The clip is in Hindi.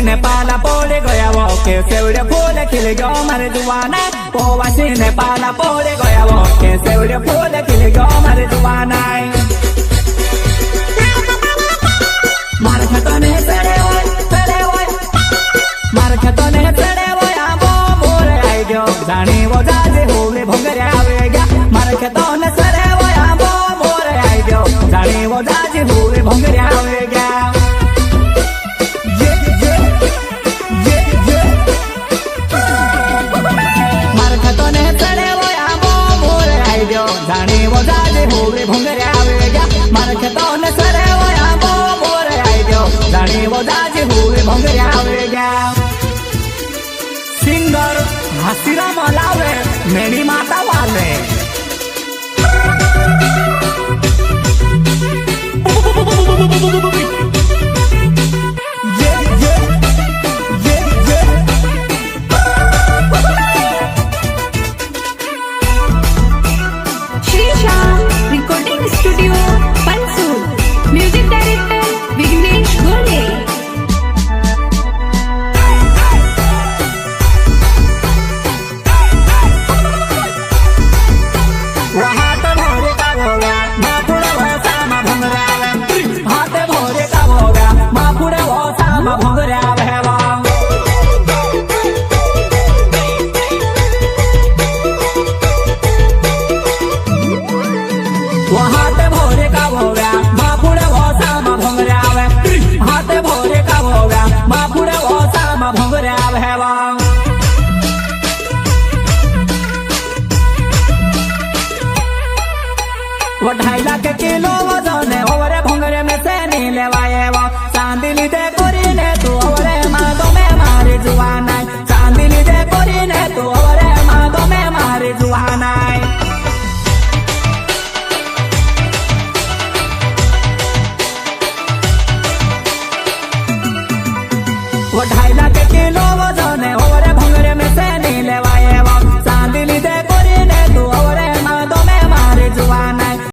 ने पाला पोड़े गया वो के सेवड़े फूल खिल गयो मारे दुआना पोवासी ने पाला पोड़े गया वो के सेवड़े फूल खिल गयो मारे दुआना मार खेतो ने सड़े ओय मार खेतो ने सड़े ओय आबो मोर आई गयो जाने वो जाजे होले भोंगरे आवे गया मार खेतो ने सड़े ओय आबो मोर आई गयो जाने वो जाजे होले भोंगरे आवे गया जाने वो जाजे होले भोंगरे आवे गया मार खेतो ने सरे वो आबो मोर आई गयो जाने वो जाजे होले भोंगरे आवे गया सिंगर हसीरा मलावे मेरी माता वाले वो 2.5 लाख किलो